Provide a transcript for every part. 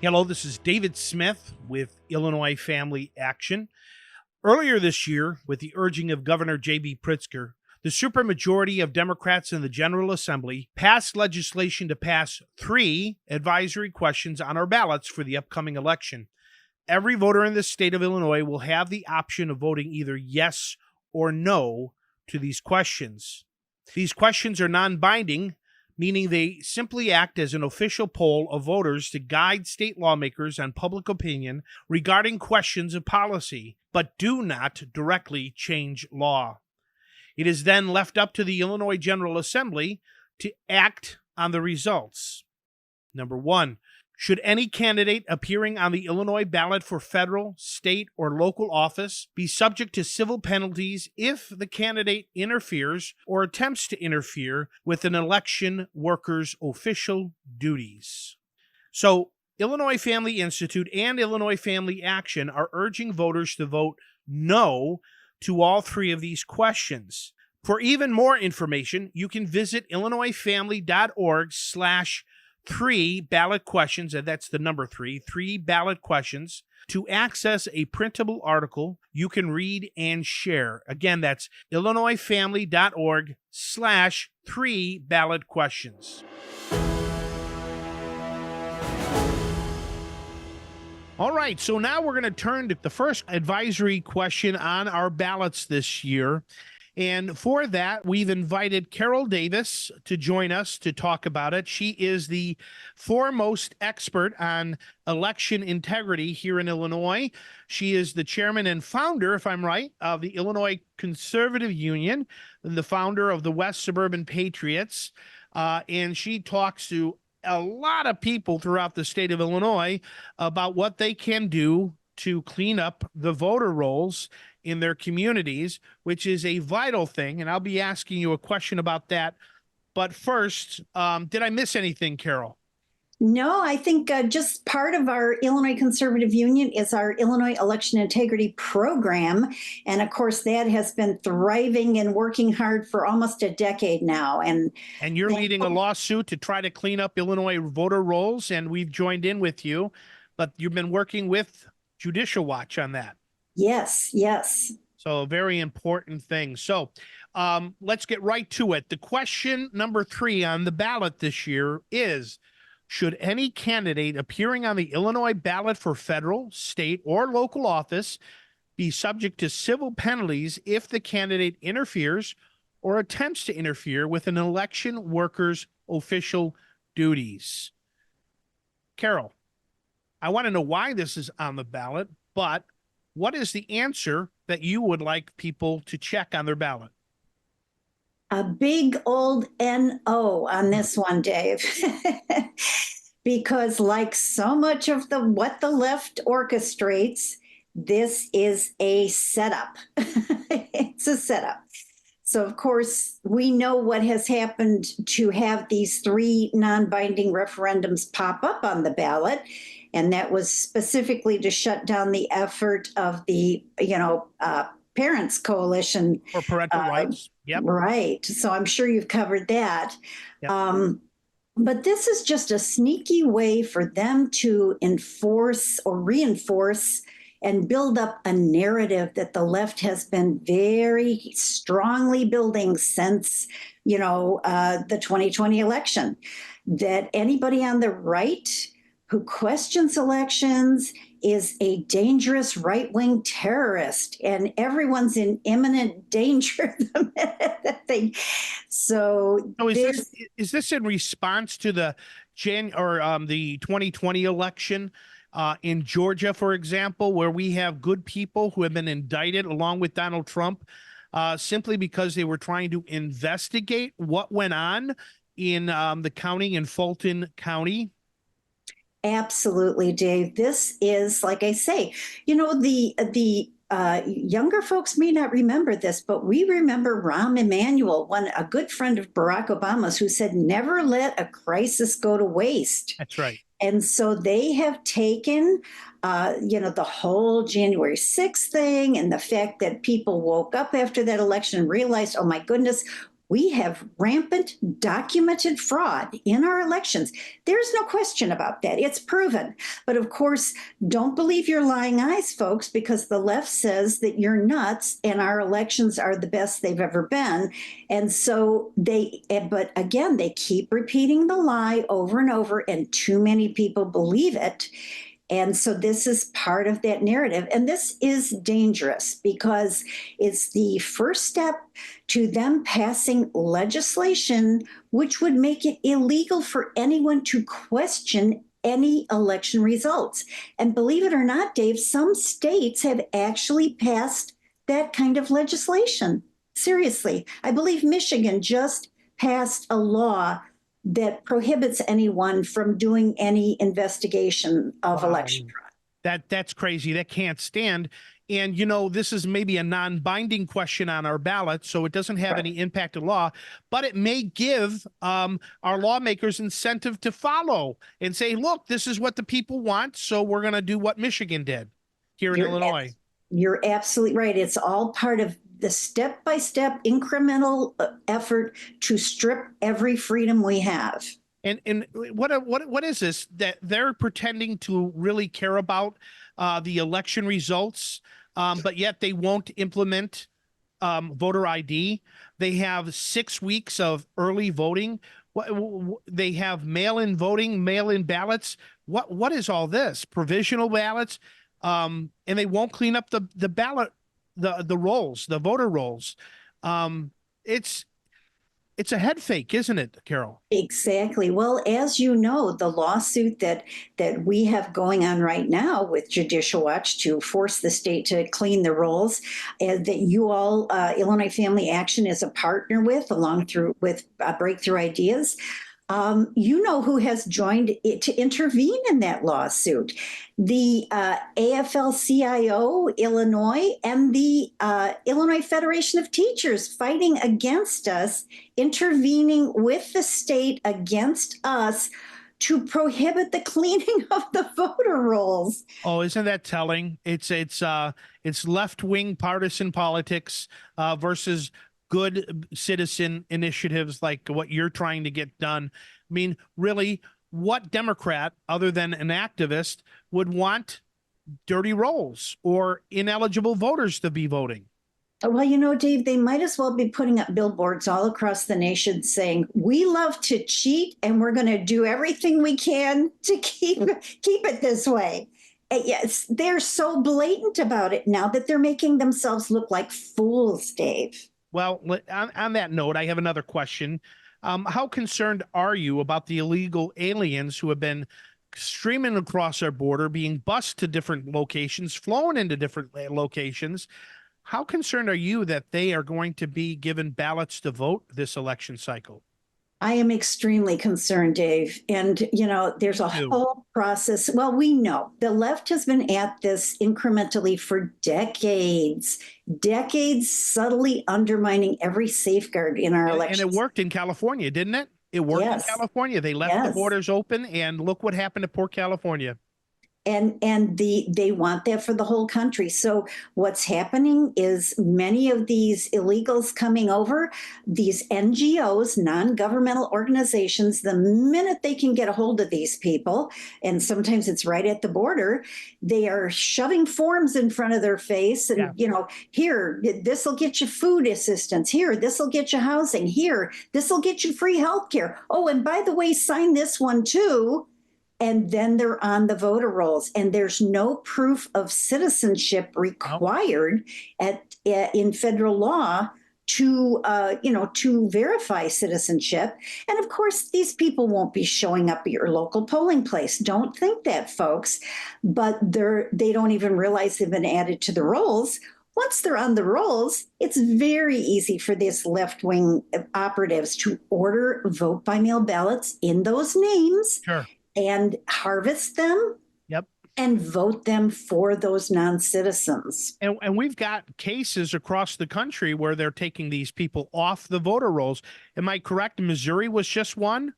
Hello, this is David Smith with Illinois Family Action. Earlier this year, with the urging of Governor J.B. Pritzker, the supermajority of Democrats in the General Assembly passed legislation to pass 3 advisory questions on our ballots for the upcoming election. Every voter in the state of Illinois will have the option of voting either yes or no to these questions. These questions are non-binding, meaning they simply act as an official poll of voters to guide state lawmakers on public opinion regarding questions of policy, but do not directly change law. It is then left up to the Illinois General Assembly to act on the results. Number 1, should any candidate appearing on the Illinois ballot for federal, state, or local office be subject to civil penalties if the candidate interferes or attempts to interfere with an election worker's official duties? So, Illinois Family Institute and Illinois Family Action are urging voters to vote no to all 3 of these questions. For even more information, you can visit illinoisfamily.org/3 ballot questions, and that's the number 3 ballot questions, to access a printable article you can read and share. Again, that's illinoisfamily.org/3 ballot questions. All right, so now we're going to turn to the first advisory question on our ballots this year. And for that, we've invited Carol Davis to join us to talk about it. She is the foremost expert on election integrity here in Illinois. She is the chairman and founder, if I'm right, of the Illinois Conservative Union, and the founder of the West Suburban Patriots. And she talks to a lot of people throughout the state of Illinois about what they can do to clean up the voter rolls in their communities, which is a vital thing. And I'll be asking you a question about that. But first, did I miss anything, Carol? No, I think just part of our Illinois Conservative Union is our Illinois Election Integrity Program. And of course, that has been thriving and working hard for almost a decade now. And you're leading a lawsuit to try to clean up Illinois voter rolls, and we've joined in with you. But you've been working with Judicial Watch on that. Yes, yes. So a very important thing. So let's get right to it. The question number 3 on the ballot this year is, should any candidate appearing on the Illinois ballot for federal, state, or local office be subject to civil penalties if the candidate interferes or attempts to interfere with an election worker's official duties? Carol, I want to know why this is on the ballot, but what is the answer that you would like people to check on their ballot? A big old NO on this one, Dave. Because like so much of what the left orchestrates, this is a setup. It's a setup. So, of course, we know what has happened to have these 3 non-binding referendums pop up on the ballot. And that was specifically to shut down the effort of the, Parents Coalition. For parental rights. Yep. Right. So I'm sure you've covered that. Yep. But this is just a sneaky way for them to enforce or reinforce and build up a narrative that the left has been very strongly building since, the 2020 election, that anybody on the right who questions elections is a dangerous right-wing terrorist, and everyone's in imminent danger the minute that they. So is this in response to the the 2020 election in Georgia, for example, where we have good people who have been indicted along with Donald Trump simply because they were trying to investigate what went on in the county in Fulton County? Absolutely, Dave. This is, like I say, the younger folks may not remember this, but we remember Rahm Emanuel, a good friend of Barack Obama's, who said, "Never let a crisis go to waste." That's right. And so they have taken, the whole January 6th thing and the fact that people woke up after that election and realized, oh my goodness, We have rampant documented fraud in our elections. There's no question about that. It's proven. But of course, don't believe your lying eyes, folks, because the left says that you're nuts and our elections are the best they've ever been. And so but again, they keep repeating the lie over and over, and too many people believe it. And so this is part of that narrative. And this is dangerous because it's the first step to them passing legislation which would make it illegal for anyone to question any election results. And believe it or not, Dave, some states have actually passed that kind of legislation. Seriously, I believe Michigan just passed a law that prohibits anyone from doing any investigation of Wow. election fraud. That's crazy. That can't stand. And this is maybe a non-binding question on our ballot, so it doesn't have Right. any impact of law, but it may give our lawmakers incentive to follow and say, look, this is what the people want, so we're going to do what Michigan did here in Illinois. You're absolutely right. It's all part of the step-by-step incremental effort to strip every freedom we have. And what is this that they're pretending to really care about the election results, but yet they won't implement voter ID? They have 6 weeks of early voting. They have mail-in voting, mail-in ballots. What is all this? Provisional ballots, and they won't clean up the ballot, the rolls, the voter rolls. It's a head fake, isn't it, Carol? Exactly. Well, as you know, the lawsuit that we have going on right now with Judicial Watch to force the state to clean the rolls, that you all, Illinois Family Action, is a partner with, along through with Breakthrough Ideas. You know who has joined it to intervene in that lawsuit? The AFL-CIO Illinois and the Illinois Federation of Teachers fighting against us, intervening with the state against us to prohibit the cleaning of the voter rolls. Oh, isn't that telling? It's left-wing partisan politics versus good citizen initiatives like what you're trying to get done. I mean, really, what Democrat, other than an activist, would want dirty rolls or ineligible voters to be voting? Well, you know, Dave, they might as well be putting up billboards all across the nation saying, we love to cheat and we're going to do everything we can to keep it this way. And yes, they're so blatant about it now that they're making themselves look like fools, Dave. Well, on that note, I have another question. How concerned are you about the illegal aliens who have been streaming across our border, being bused to different locations, flown into different locations? How concerned are you that they are going to be given ballots to vote this election cycle? I am extremely concerned, Dave. And, you know, there's a whole process. Well, we know the left has been at this incrementally for decades, subtly undermining every safeguard in our elections. And it worked in California, didn't it? It worked in California. They left the borders open, and look what happened to poor California. And they want that for the whole country. So what's happening is many of these illegals coming over, these NGOs, non-governmental organizations, the minute they can get a hold of these people, and sometimes it's right at the border, they are shoving forms in front of their face and, you know, here, this will get you food assistance. Here, this will get you housing. Here, this will get you free health care. Oh, and by the way, sign this one too. And then they're on the voter rolls, and there's no proof of citizenship required in federal law to to verify citizenship. And of course, these people won't be showing up at your local polling place. Don't think that, folks. But they don't even realize they've been added to the rolls. Once they're on the rolls, it's very easy for these left-wing operatives to order vote-by-mail ballots in those names. Sure. And harvest them and vote them for those non-citizens. And we've got cases across the country where they're taking these people off the voter rolls. Am I correct? Missouri was just one?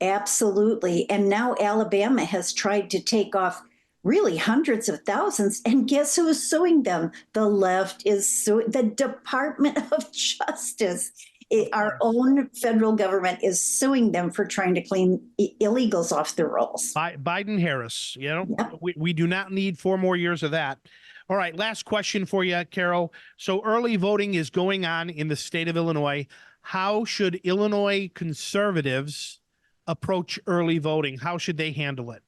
Absolutely. And now Alabama has tried to take off really hundreds of thousands. And guess who is suing them? The left is suing the Department of Justice Our own federal government is suing them for trying to clean illegals off the rolls. Biden Harris, Yep. we do not need 4 more years of that. All right, last question for you, Carol. So early voting is going on in the state of Illinois. How should Illinois conservatives approach early voting? How should they handle it?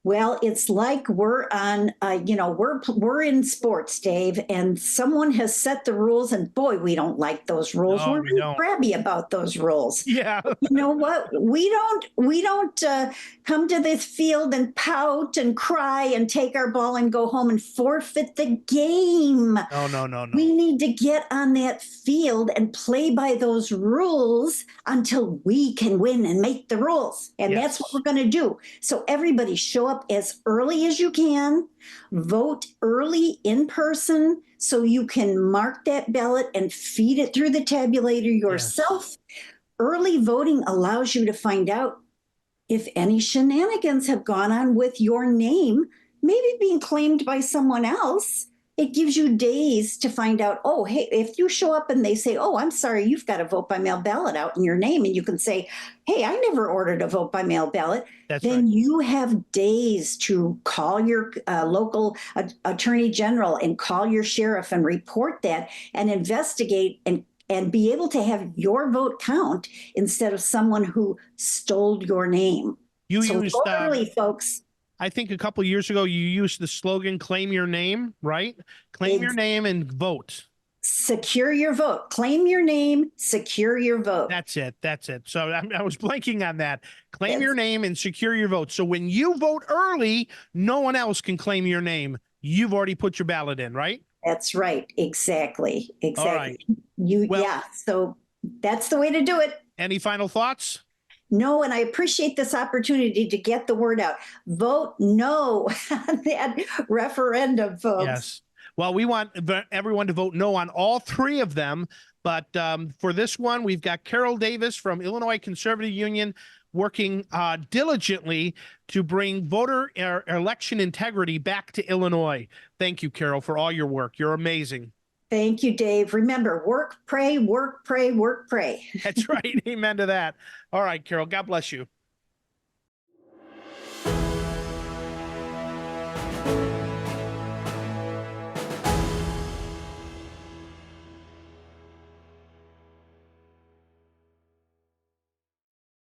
Well, it's like we're on, we're in sports, Dave, and someone has set the rules, and boy, we don't like those rules. No, We're we really don't. crabby about those rules. Yeah. You know what? We don't come to this field and pout and cry and take our ball and go home and forfeit the game. No. We need to get on that field and play by those rules until we can win and make the rules. And Yes. that's what we're going to do. So everybody show up as early as you can, vote early in person so you can mark that ballot and feed it through the tabulator yourself. Yes. Early voting allows you to find out if any shenanigans have gone on with your name, maybe being claimed by someone else. It gives you days to find out, oh, hey, if you show up and they say, oh, I'm sorry, you've got a vote by mail ballot out in your name, and you can say, hey, I never ordered a vote by mail ballot. That's then right. You have days to call your local attorney general and call your sheriff and report that and investigate and be able to have your vote count instead of someone who stole your name. You so used vote early, folks. I think a couple of years ago, you used the slogan, claim your name, right? Claim your name and vote. Secure your vote. Claim your name, secure your vote. That's it. So I was blanking on that. Claim your name and secure your vote. So when you vote early, no one else can claim your name. You've already put your ballot in, right? That's right. Exactly. All right. So that's the way to do it. Any final thoughts? No, and I appreciate this opportunity to get the word out. Vote no on that referendum, folks. Yes. Well, we want everyone to vote no on all 3 of them. But for this one, we've got Carol Davis from Illinois Conservative Union working diligently to bring voter election integrity back to Illinois. Thank you, Carol, for all your work. You're amazing. Thank you, Dave. Remember, work, pray, work, pray, work, pray. That's right. Amen to that. All right, Carol, God bless you.